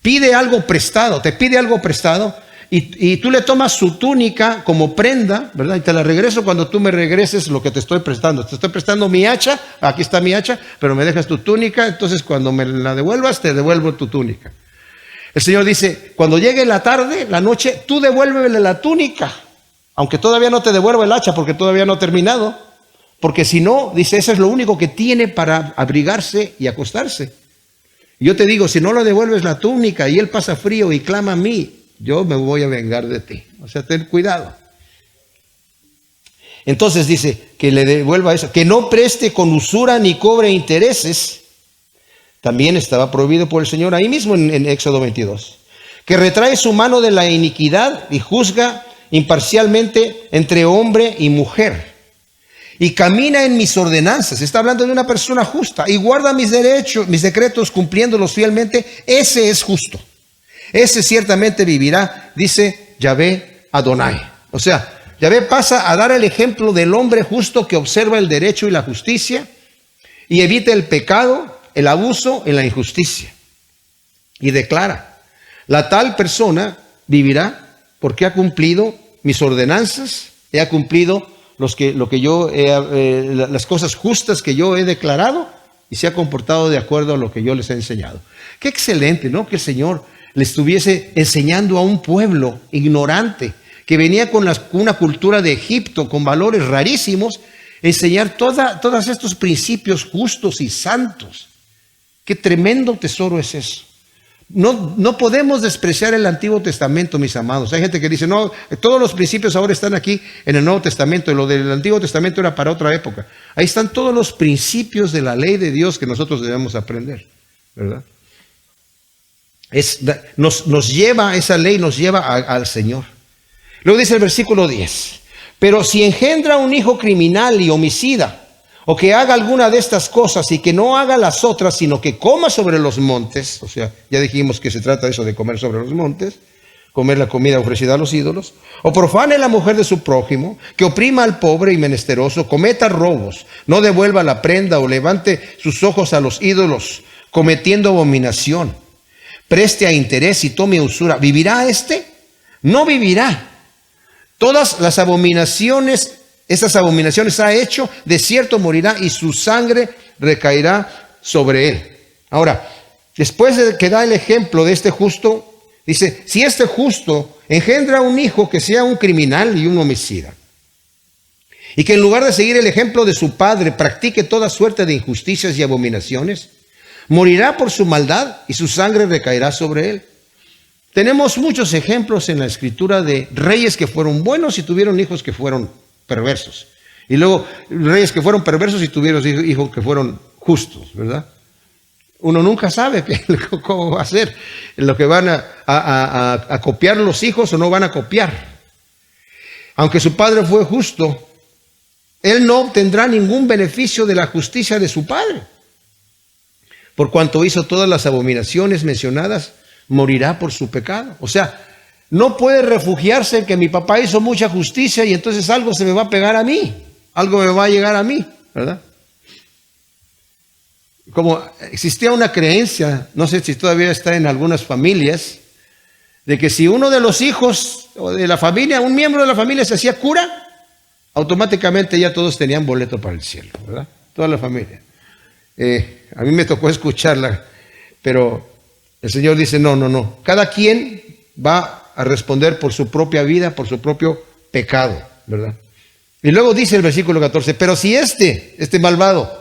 pide algo prestado, te pide algo prestado, y tú le tomas su túnica como prenda, ¿verdad? Y te la regreso cuando tú me regreses lo que te estoy prestando. Te estoy prestando mi hacha, aquí está mi hacha, pero me dejas tu túnica, entonces cuando me la devuelvas, te devuelvo tu túnica. El Señor dice, cuando llegue la tarde, la noche, tú devuélvele la túnica, aunque todavía no te devuelvo el hacha porque todavía no he terminado, porque si no, dice, eso es lo único que tiene para abrigarse y acostarse. Y yo te digo, si no le devuelves la túnica y él pasa frío y clama a mí, yo me voy a vengar de ti. O sea, ten cuidado. Entonces dice que le devuelva eso, que no preste con usura ni cobre intereses. También estaba prohibido por el Señor ahí mismo en Éxodo 22. Que retrae su mano de la iniquidad y juzga imparcialmente entre hombre y mujer. Y camina en mis ordenanzas. Está hablando de una persona justa. Y guarda mis derechos, mis decretos, cumpliéndolos fielmente. Ese es justo. Ese ciertamente vivirá, dice Yahvé Adonai. O sea, Yahvé pasa a dar el ejemplo del hombre justo que observa el derecho y la justicia y evita el pecado, el abuso y la injusticia. Y declara, la tal persona vivirá porque ha cumplido mis ordenanzas, ha cumplido las cosas justas que yo he declarado y se ha comportado de acuerdo a lo que yo les he enseñado. Qué excelente, ¿no? Que el Señor le estuviese enseñando a un pueblo ignorante que venía con una cultura de Egipto con valores rarísimos, enseñar todos estos principios justos y santos. Qué tremendo tesoro es eso. No podemos despreciar el Antiguo Testamento, mis amados. Hay gente que dice, no, todos los principios ahora están aquí en el Nuevo Testamento, y lo del Antiguo Testamento era para otra época. Ahí están todos los principios de la ley de Dios que nosotros debemos aprender, ¿verdad? Nos lleva, esa ley nos lleva al Señor. Luego dice el versículo 10, pero si engendra un hijo criminal y homicida, o que haga alguna de estas cosas y que no haga las otras, sino que coma sobre los montes, o sea, ya dijimos que se trata de eso de comer sobre los montes, comer la comida ofrecida a los ídolos, o profane la mujer de su prójimo, que oprima al pobre y menesteroso, cometa robos, no devuelva la prenda o levante sus ojos a los ídolos, cometiendo abominación, preste a interés y tome usura, ¿vivirá este? No vivirá. Todas las abominaciones, esas abominaciones ha hecho, de cierto morirá y su sangre recaerá sobre él. Ahora, después de que da el ejemplo de este justo, dice, si este justo engendra un hijo que sea un criminal y un homicida, y que en lugar de seguir el ejemplo de su padre practique toda suerte de injusticias y abominaciones, morirá por su maldad y su sangre recaerá sobre él. Tenemos muchos ejemplos en la Escritura de reyes que fueron buenos y tuvieron hijos que fueron perversos. Y luego reyes que fueron perversos y tuvieron hijos que fueron justos, ¿verdad? Uno nunca sabe cómo va a ser, lo que van a copiar los hijos o no van a copiar. Aunque su padre fue justo, él no obtendrá ningún beneficio de la justicia de su padre. Por cuanto hizo todas las abominaciones mencionadas, morirá por su pecado. O sea, no puede refugiarse en que mi papá hizo mucha justicia y entonces algo se me va a pegar a mí, algo me va a llegar a mí, ¿verdad? Como existía una creencia, no sé si todavía está en algunas familias, de que si uno de los hijos o de la familia, un miembro de la familia se hacía cura, automáticamente ya todos tenían boleto para el cielo, ¿verdad? Toda la familia. A mí me tocó escucharla, pero el Señor dice, no. Cada quien va a responder por su propia vida, por su propio pecado, ¿verdad? Y luego dice el versículo 14, pero si este malvado,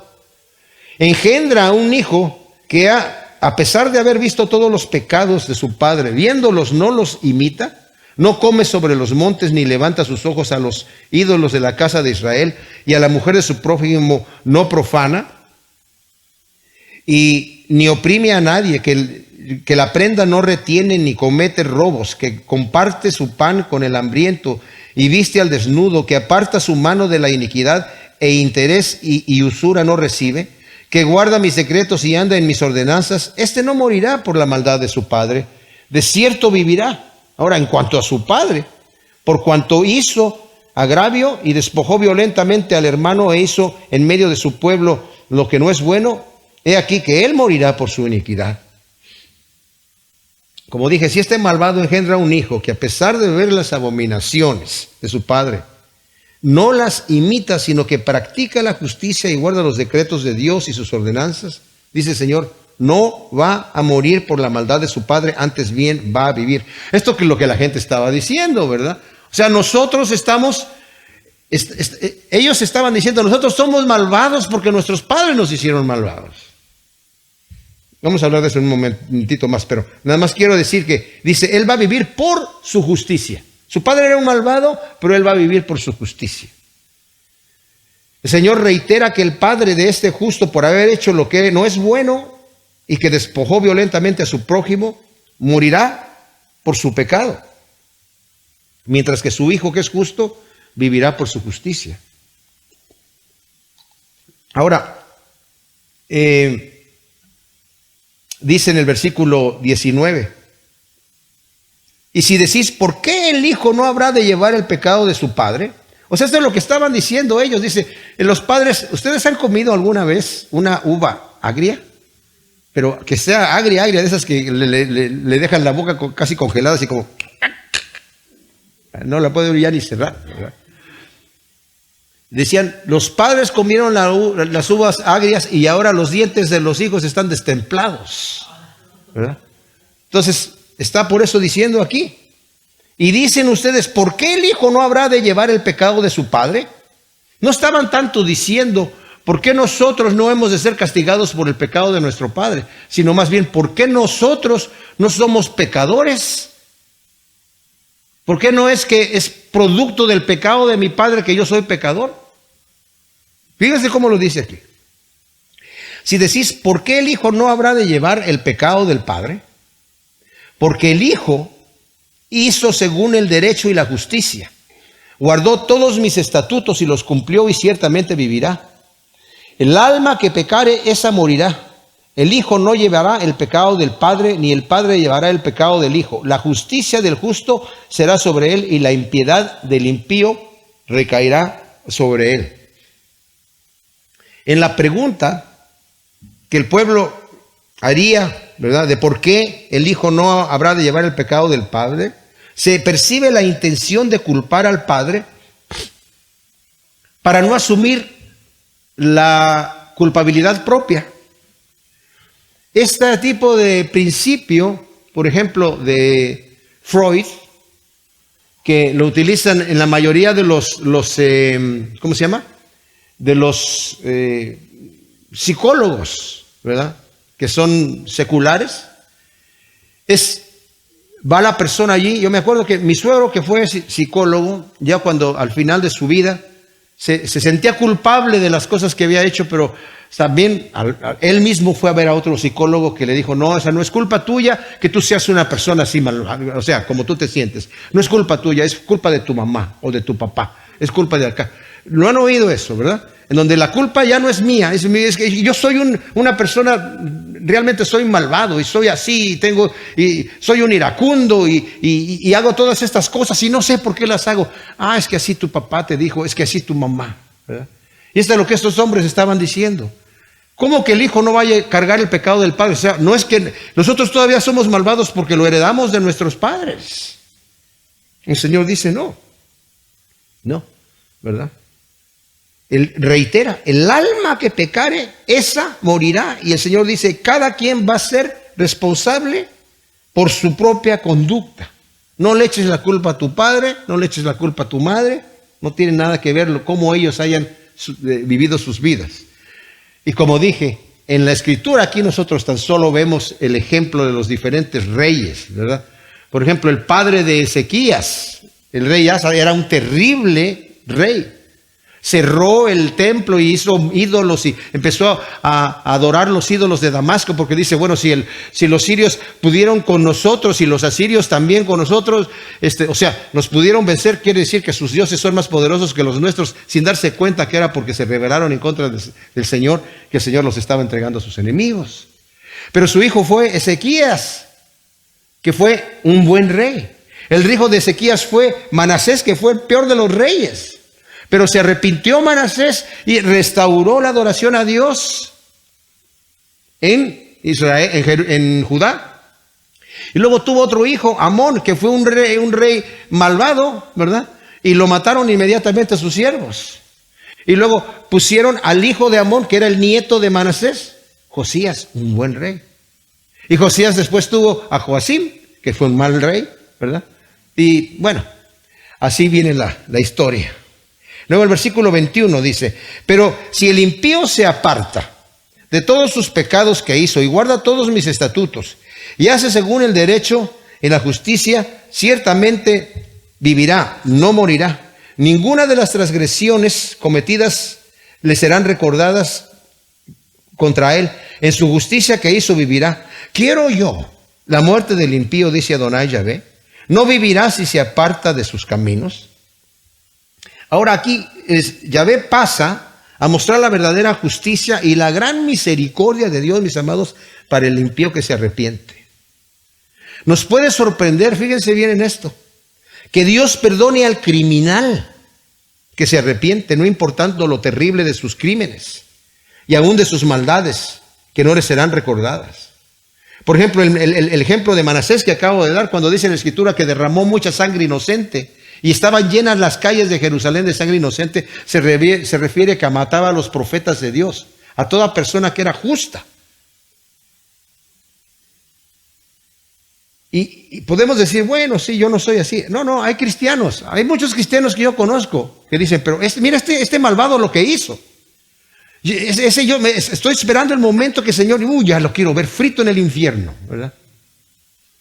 engendra a un hijo que a pesar de haber visto todos los pecados de su padre, viéndolos no los imita, no come sobre los montes ni levanta sus ojos a los ídolos de la casa de Israel y a la mujer de su prójimo no profana, y ni oprime a nadie, que la prenda no retiene ni comete robos, que comparte su pan con el hambriento y viste al desnudo, que aparta su mano de la iniquidad e interés y usura no recibe, que guarda mis secretos y anda en mis ordenanzas, este no morirá por la maldad de su padre, de cierto vivirá. Ahora, en cuanto a su padre, por cuanto hizo agravio y despojó violentamente al hermano e hizo en medio de su pueblo lo que no es bueno, he aquí que él morirá por su iniquidad. Como dije, si este malvado engendra un hijo que a pesar de ver las abominaciones de su padre, no las imita, sino que practica la justicia y guarda los decretos de Dios y sus ordenanzas, dice el Señor, no va a morir por la maldad de su padre, antes bien va a vivir. Esto que es lo que la gente estaba diciendo, ¿verdad? O sea, nosotros estamos, ellos estaban diciendo, nosotros somos malvados porque nuestros padres nos hicieron malvados. Vamos a hablar de eso en un momentito más, pero nada más quiero decir que dice, él va a vivir por su justicia. Su padre era un malvado, pero él va a vivir por su justicia. El Señor reitera que el padre de este justo, por haber hecho lo que no es bueno y que despojó violentamente a su prójimo, morirá por su pecado, mientras que su hijo que es justo vivirá por su justicia. Ahora, dice en el versículo 19, y si decís, ¿por qué el hijo no habrá de llevar el pecado de su padre? O sea, esto es lo que estaban diciendo ellos. Dice, los padres, ¿ustedes han comido alguna vez una uva agria? Pero que sea agria, de esas que le dejan la boca casi congelada, así como, no la puede ya ni cerrar, ¿verdad? Decían, los padres comieron las uvas agrias y ahora los dientes de los hijos están destemplados, ¿verdad? Entonces, está por eso diciendo aquí. Y dicen ustedes, ¿por qué el hijo no habrá de llevar el pecado de su padre? No estaban tanto diciendo, ¿por qué nosotros no hemos de ser castigados por el pecado de nuestro padre? Sino más bien, ¿por qué nosotros no somos pecadores? ¿Por qué no es que es producto del pecado de mi padre que yo soy pecador? Fíjense cómo lo dice aquí. Si decís, ¿por qué el hijo no habrá de llevar el pecado del padre? Porque el hijo hizo según el derecho y la justicia. Guardó todos mis estatutos y los cumplió y ciertamente vivirá. El alma que pecare, esa morirá. El hijo no llevará el pecado del padre, ni el padre llevará el pecado del hijo. La justicia del justo será sobre él y la impiedad del impío recaerá sobre él. En la pregunta que el pueblo haría, ¿verdad?, de por qué el hijo no habrá de llevar el pecado del padre, se percibe la intención de culpar al padre para no asumir la culpabilidad propia. Este tipo de principio, por ejemplo, de Freud, que lo utilizan en la mayoría de los ¿cómo se llama? De los psicólogos, ¿verdad?, que son seculares, es va la persona allí. Yo me acuerdo que mi suegro, que fue psicólogo, ya cuando al final de su vida se sentía culpable de las cosas que había hecho, pero también él mismo fue a ver a otro psicólogo que le dijo, no, esa no es culpa tuya que tú seas una persona así mal, o sea, como tú te sientes. No es culpa tuya, es culpa de tu mamá o de tu papá, es culpa de acá. ¿No han oído eso, verdad? En donde la culpa ya no es mía, es que yo soy una persona, realmente soy malvado y soy así, y soy un iracundo y hago todas estas cosas y no sé por qué las hago. Ah, es que así tu papá te dijo, es que así tu mamá, ¿verdad? Y esto es lo que estos hombres estaban diciendo. ¿Cómo que el hijo no vaya a cargar el pecado del padre? O sea, no es que nosotros todavía somos malvados porque lo heredamos de nuestros padres. El Señor dice no, ¿verdad? Él reitera, el alma que pecare, esa morirá. Y el Señor dice, cada quien va a ser responsable por su propia conducta. No le eches la culpa a tu padre, no le eches la culpa a tu madre, no tiene nada que ver cómo ellos hayan vivido sus vidas. Y como dije, en la Escritura aquí nosotros tan solo vemos el ejemplo de los diferentes reyes, ¿verdad? Por ejemplo, el padre de Ezequías, el rey Asa, era un terrible rey. Cerró el templo y hizo ídolos y empezó a adorar los ídolos de Damasco, porque dice, bueno, si los sirios pudieron con nosotros y los asirios también con nosotros, o sea, nos pudieron vencer, quiere decir que sus dioses son más poderosos que los nuestros, sin darse cuenta que era porque se rebelaron en contra del Señor, que el Señor los estaba entregando a sus enemigos. Pero su hijo fue Ezequías, que fue un buen rey. El hijo de Ezequías fue Manasés, que fue el peor de los reyes. Pero se arrepintió Manasés y restauró la adoración a Dios en Israel, en Judá. Y luego tuvo otro hijo, Amón, que fue un rey malvado, ¿verdad? Y lo mataron inmediatamente sus siervos. Y luego pusieron al hijo de Amón, que era el nieto de Manasés, Josías, un buen rey. Y Josías después tuvo a Joacim, que fue un mal rey, ¿verdad? Y bueno, así viene la historia. Luego el versículo 21 dice, pero si el impío se aparta de todos sus pecados que hizo y guarda todos mis estatutos y hace según el derecho en la justicia, ciertamente vivirá, no morirá. Ninguna de las transgresiones cometidas le serán recordadas contra él. En su justicia que hizo vivirá. Quiero yo la muerte del impío, dice Adonai Yahvé. ¿No vivirá si se aparta de sus caminos? Ahora aquí Yahvé pasa a mostrar la verdadera justicia y la gran misericordia de Dios, mis amados, para el impío que se arrepiente. Nos puede sorprender, fíjense bien en esto, que Dios perdone al criminal que se arrepiente, no importando lo terrible de sus crímenes y aún de sus maldades, que no le serán recordadas. Por ejemplo, el ejemplo de Manasés que acabo de dar, cuando dice en la Escritura que derramó mucha sangre inocente y estaban llenas las calles de Jerusalén de sangre inocente, se refiere a que mataba a los profetas de Dios, a toda persona que era justa. Y podemos decir, bueno, sí, yo no soy así. No, hay cristianos, hay muchos cristianos que yo conozco que dicen, pero mira este malvado lo que hizo. Yo estoy esperando el momento que el Señor, ya lo quiero ver frito en el infierno, ¿verdad?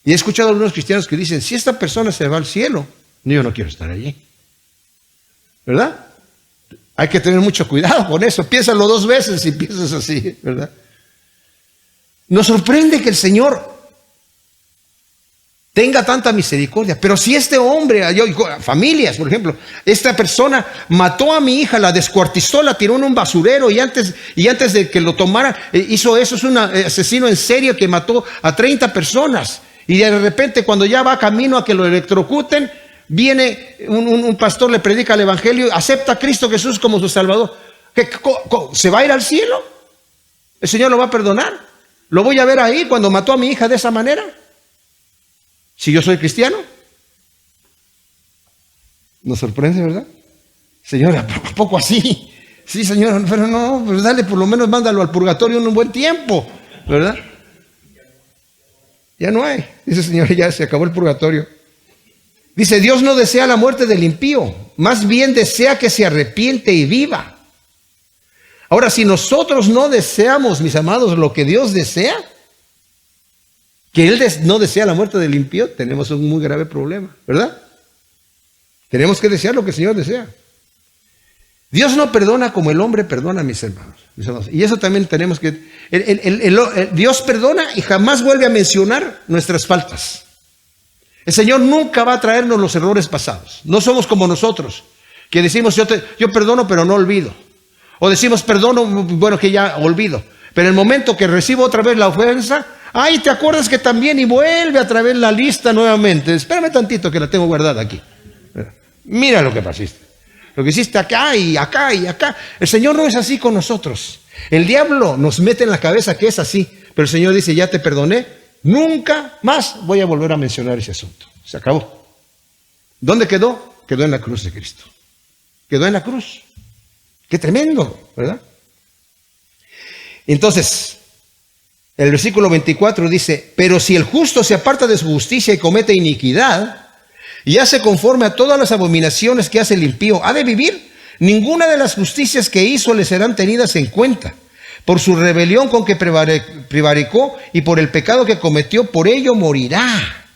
Y he escuchado a algunos cristianos que dicen, si esta persona se va al cielo, yo no quiero estar allí, ¿verdad? Hay que tener mucho cuidado con eso. Piénsalo 2 veces si piensas así, ¿verdad? Nos sorprende que el Señor tenga tanta misericordia. Pero si este hombre, familias, por ejemplo, esta persona mató a mi hija, la descuartizó, la tiró en un basurero y antes de que lo tomaran, hizo eso, es un asesino en serio que mató a 30 personas. Y de repente cuando ya va camino a que lo electrocuten, viene un pastor, le predica el evangelio, acepta a Cristo Jesús como su Salvador. ¿Se va a ir al cielo? ¿El Señor lo va a perdonar? ¿Lo voy a ver ahí cuando mató a mi hija de esa manera? Si yo soy cristiano. Nos sorprende, ¿verdad? Señora, ¿a poco así? Sí, Señor, pero no, pues dale, por lo menos mándalo al purgatorio en un buen tiempo, ¿verdad? Ya no hay. Dice, Señor, ya se acabó el purgatorio. Dice, Dios no desea la muerte del impío, más bien desea que se arrepiente y viva. Ahora, si nosotros no deseamos, mis amados, lo que Dios desea, que Él no desea la muerte del impío, tenemos un muy grave problema, ¿verdad? Tenemos que desear lo que el Señor desea. Dios no perdona como el hombre perdona, mis hermanos. Y eso también tenemos que... Dios perdona y jamás vuelve a mencionar nuestras faltas. El Señor nunca va a traernos los errores pasados. No somos como nosotros, que decimos yo perdono pero no olvido. O decimos perdono, bueno, que ya olvido. Pero en el momento que recibo otra vez la ofensa, ay, ¿te acuerdas que también? Y vuelve a traer la lista nuevamente. Espérame tantito que la tengo guardada aquí. Mira lo que pasiste. Lo que hiciste acá y acá y acá. El Señor no es así con nosotros. El diablo nos mete en la cabeza que es así. Pero el Señor dice, ya te perdoné. Nunca más voy a volver a mencionar ese asunto. Se acabó. ¿Dónde quedó? Quedó en la cruz de Cristo. Quedó en la cruz. Qué tremendo, ¿verdad? Entonces, el versículo 24 dice, pero si el justo se aparta de su justicia y comete iniquidad, y hace conforme a todas las abominaciones que hace el impío, ¿ha de vivir? Ninguna de las justicias que hizo le serán tenidas en cuenta. Por su rebelión con que prevaricó y por el pecado que cometió, por ello morirá.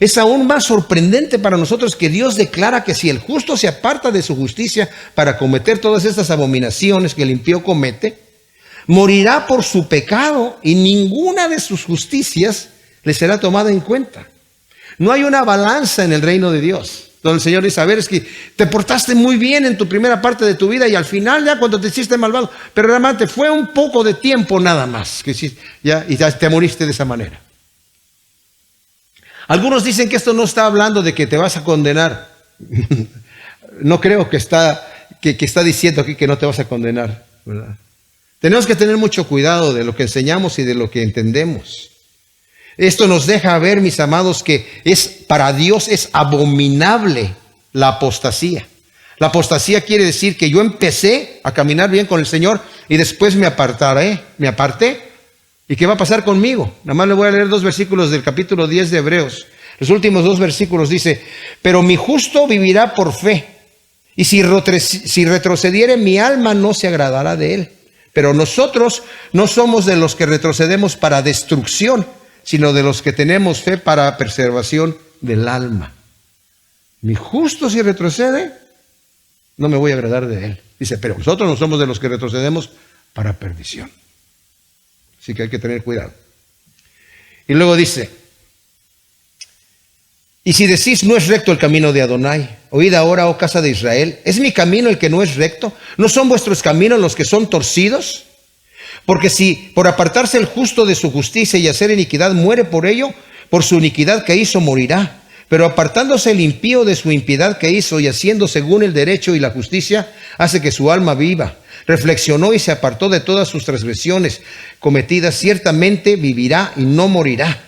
Es aún más sorprendente para nosotros que Dios declara que si el justo se aparta de su justicia para cometer todas estas abominaciones que el impío comete, morirá por su pecado y ninguna de sus justicias le será tomada en cuenta. No hay una balanza en el reino de Dios, donde el Señor dice, a ver, es que te portaste muy bien en tu primera parte de tu vida y al final ya cuando te hiciste malvado, pero realmente fue un poco de tiempo nada más, que ya te moriste de esa manera. Algunos dicen que esto no está hablando de que te vas a condenar. No creo que está diciendo aquí que no te vas a condenar, ¿verdad? Tenemos que tener mucho cuidado de lo que enseñamos y de lo que entendemos. Esto nos deja ver, mis amados, que para Dios es abominable la apostasía. La apostasía quiere decir que yo empecé a caminar bien con el Señor y después me aparté. ¿Y qué va a pasar conmigo? Nada más le voy a leer 2 versículos del capítulo 10 de Hebreos. Los últimos 2 versículos dice, pero mi justo vivirá por fe. Y si retrocediere, mi alma no se agradará de él. Pero nosotros no somos de los que retrocedemos para destrucción, sino de los que tenemos fe para preservación del alma. Mi justo si retrocede, no me voy a agradar de él. Dice, pero nosotros no somos de los que retrocedemos para perdición. Así que hay que tener cuidado. Y luego dice, y si decís, no es recto el camino de Adonai, oíd ahora, oh casa de Israel, ¿es mi camino el que no es recto? ¿No son vuestros caminos los que son torcidos? Porque si por apartarse el justo de su justicia y hacer iniquidad muere por ello, por su iniquidad que hizo morirá. Pero apartándose el impío de su impiedad que hizo y haciendo según el derecho y la justicia, hace que su alma viva. Reflexionó y se apartó de todas sus transgresiones cometidas, ciertamente vivirá y no morirá.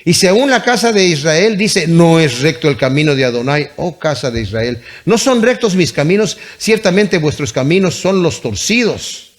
Y si aún la casa de Israel dice, no es recto el camino de Adonai, oh casa de Israel, no son rectos mis caminos, ciertamente vuestros caminos son los torcidos.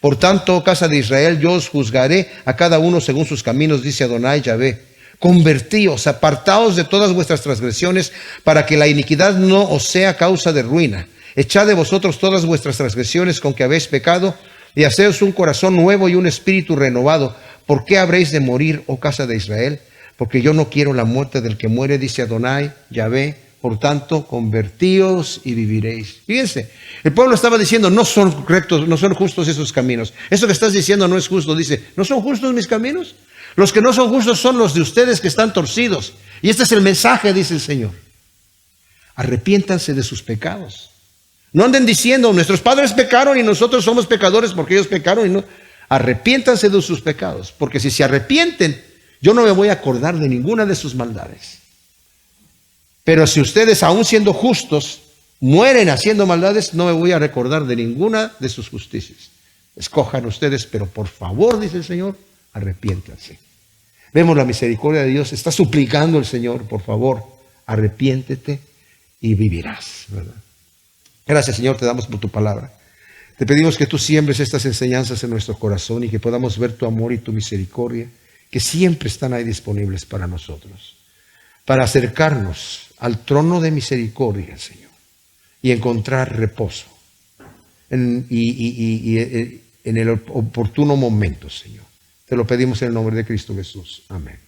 Por tanto, oh casa de Israel, yo os juzgaré a cada uno según sus caminos, dice Adonai Yahvé. Convertíos, apartaos de todas vuestras transgresiones, para que la iniquidad no os sea causa de ruina. Echad de vosotros todas vuestras transgresiones con que habéis pecado, y haceos un corazón nuevo y un espíritu renovado. ¿Por qué habréis de morir, oh casa de Israel? Porque yo no quiero la muerte del que muere, dice Adonai Yahvé. Por tanto, convertíos y viviréis. Fíjense, el pueblo estaba diciendo, no son rectos, no son justos esos caminos. Eso que estás diciendo no es justo. Dice, ¿no son justos mis caminos? Los que no son justos son los de ustedes que están torcidos. Y este es el mensaje, dice el Señor. Arrepiéntanse de sus pecados. No anden diciendo, nuestros padres pecaron y nosotros somos pecadores porque ellos pecaron. Y no. Arrepiéntanse de sus pecados. Porque si se arrepienten, yo no me voy a acordar de ninguna de sus maldades. Pero si ustedes, aún siendo justos, mueren haciendo maldades, no me voy a recordar de ninguna de sus justicias. Escojan ustedes, pero por favor, dice el Señor, arrepiéntanse. Vemos la misericordia de Dios. Está suplicando el Señor, por favor, arrepiéntete y vivirás, ¿verdad? Gracias, Señor, te damos por tu palabra. Te pedimos que tú siembres estas enseñanzas en nuestro corazón y que podamos ver tu amor y tu misericordia, que siempre están ahí disponibles para nosotros, para acercarnos al trono de misericordia, Señor, y encontrar reposo en el oportuno momento, Señor. Te lo pedimos en el nombre de Cristo Jesús. Amén.